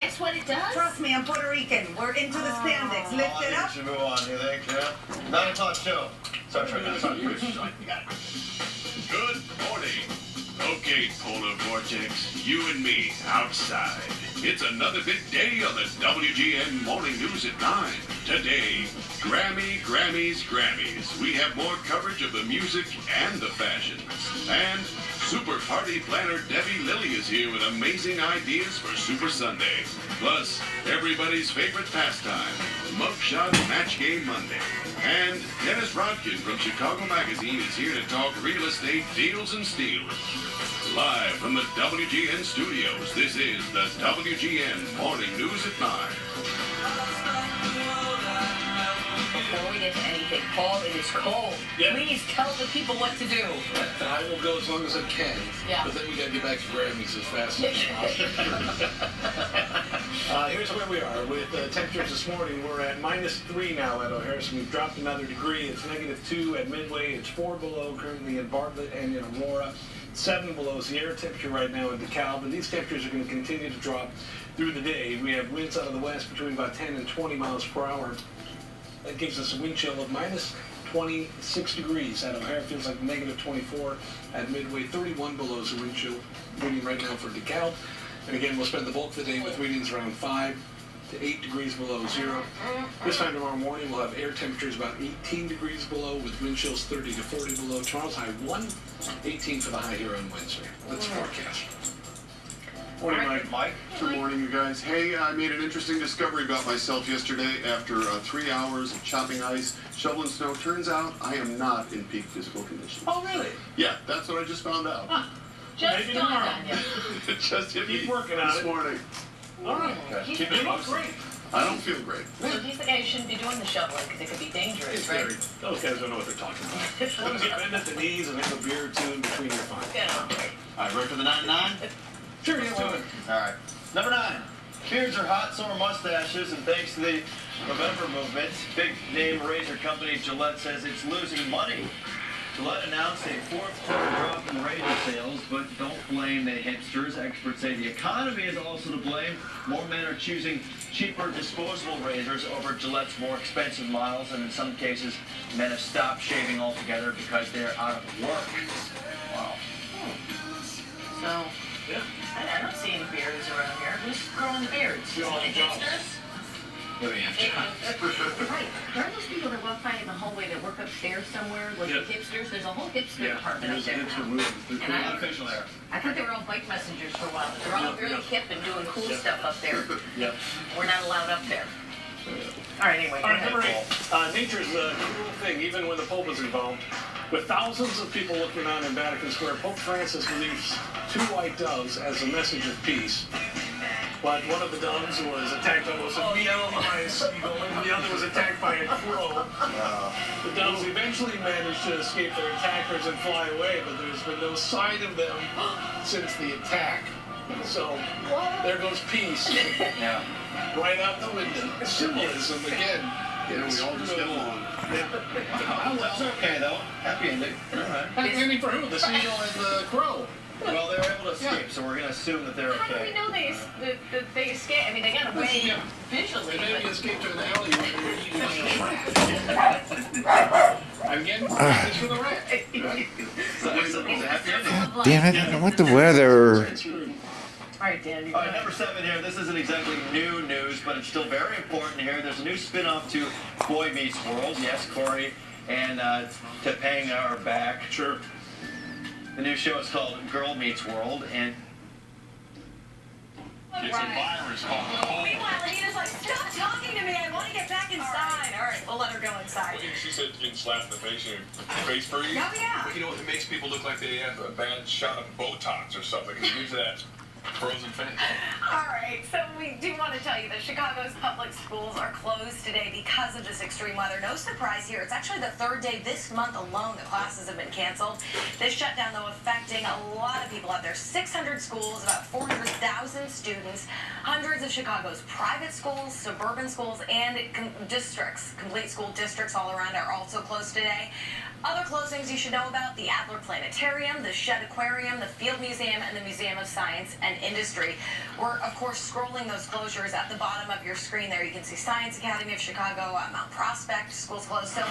That's what it does? Trust me, I'm Puerto Rican. We're into the spandex. Lift it up. We should move on, you think? Yeah? 9 o'clock show. Sorry, you got it. Good morning. Okay, Polar Vortex, you and me outside. It's another big day on the WGN Morning News at 9. Today, Grammys. We have more coverage of the music and the fashions. And Super Party Planner Debbie Lilly is here with amazing ideas for Super Sunday. Plus, everybody's favorite pastime, Mugshot Match Game Monday. And Dennis Rodkin from Chicago Magazine is here to talk real estate deals and steals. Live from the WGN studios, this is the WGN Morning News at 9. Before we get to anything, Paul, it is cold. Yeah. Please tell the people what to do. I will go as long as I can. Yeah. But then we got to get back to Grammys as fast as possible. Here's where we are with temperatures this morning. We're at -3 now at O'Hare, so we've dropped another degree. It's -2 at Midway. It's 4 below currently in Bartlett and in Aurora. 7 below is the air temperature right now in DeKalb, and these temperatures are going to continue to drop through the day. We have winds out of the west between about 10 and 20 miles per hour. That gives us a wind chill of -26 degrees. At O'Hare feels like -24. At Midway, 31 below is the wind chill reading right now for DeKalb. And again, we'll spend the bulk of the day with readings around 5 to 8 degrees below zero. This time tomorrow morning, we'll have air temperatures about 18 degrees below with wind chills 30 to 40 below. Tomorrow's high 1, 18 for the high here on Wednesday. Let's forecast. Morning, Mike. Good morning, you guys. Hey, I made an interesting discovery about myself yesterday after 3 hours of chopping ice, shoveling snow. Turns out I am not in peak physical condition. Oh, really? Yeah, that's what I just found out. Just Maybe dawned tomorrow. on you. It just hit me Keep working on this it. morning. All right. He's Keep it great. I don't feel great. So he's the guy who shouldn't be doing the shoveling because it could be dangerous, It's right? very, those guys don't know what they're talking about. As long as you bend at the knees and have a beer or two in between, you're fine. Good on you. All right, ready for the 99? Sure, you do it. All right. Number 9. Beards are hot, so are mustaches, and thanks to the November movement, big name razor company Gillette says it's losing money. Gillette announced a 4th quarter drop in razor sales, but don't blame the hipsters. Experts say the economy is also to blame. More men are choosing cheaper disposable razors over Gillette's more expensive models, and in some cases, men have stopped shaving altogether because they're out of work. Wow. So, Yeah. I don't see any beards around here. Who's growing the beards? We all The have jobs. hipsters? Yeah, we have jobs. Right. There are those people that walk by in the hallway that work upstairs somewhere, like Yeah. the hipsters. There's a whole hipster Yeah, department up there's there a hipster now. movement. And I- Official era. I thought they were all bike messengers for a while, but they're all Yeah, really yeah. hip and doing cool Yeah. stuff up there. Yep. We're not allowed up there. All right, anyway, go All right, ahead. number 8. Nature's a cool thing, even when the Pope is involved. With thousands of people looking on in Vatican Square, Pope Francis believes 2 white doves as a message of peace. But one of the doves was attacked almost immediately by a seagull, and the other was attacked by a crow. The doves eventually managed to escape their attackers and fly away, but there's been no sign of them since the attack. So, there goes peace. Yeah. Right out the window. Symbolism again. Yeah, we all just get along. Oh, that's okay, though. Happy ending. All right. Happy ending for who? The seagull and the crow. Well, they were able to escape, so we're going to assume that they're How do we okay. know they escaped? I mean, they got away Yeah. visually, Maybe but escaped to an alley where they were eating a rat. I'm getting practice for the rat. So it's a happy ending. Damn it, I want the weather. all right, Dan, you All right, number 7 here. This isn't exactly new news, but it's still very important here. There's a new spin-off to Boy Meets World. Yes, Corey and Topanga are back. Sure. The new show is called Girl Meets World, and It's a virus called Meanwhile, Anita's like, stop talking to me. I want to get back inside. All right, we'll let her go inside. She said you can slap in the face for you. Oh, yeah. You know, it makes people look like they have a bad shot of Botox or something. You use that frozen face. All right, so we do want to tell you that Chicago's public schools are closed today because of this extreme weather. No surprise here. It's actually the 3rd day this month alone that classes have been canceled. This shutdown, though, affecting a lot of people out there. 600 schools, about 400,000 students, hundreds of Chicago's private schools, suburban schools, and districts, complete school districts all around are also closed today. Other closings you should know about: the Adler Planetarium, the Shed Aquarium, the Field Museum, and the Museum of Science and Industry. We're, of course, scrolling those closures at the bottom of your screen there. You can see Science Academy of Chicago, Mount Prospect, schools closed. So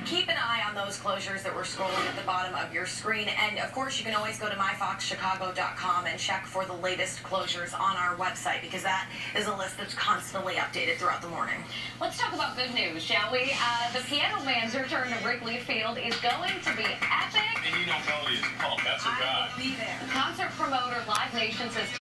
keep an eye on those closures that we're scrolling at the bottom of your screen. And, of course, you can always go to myfoxchicago.com and check for the latest closures on our website, because that is a list that's constantly updated throughout the morning. Let's talk about good news, shall we? The Piano Man's return to Wrigley Field is going to be epic. And you know Melody is pumped. That's her guy. I will be there. Concert promoter Live Nation says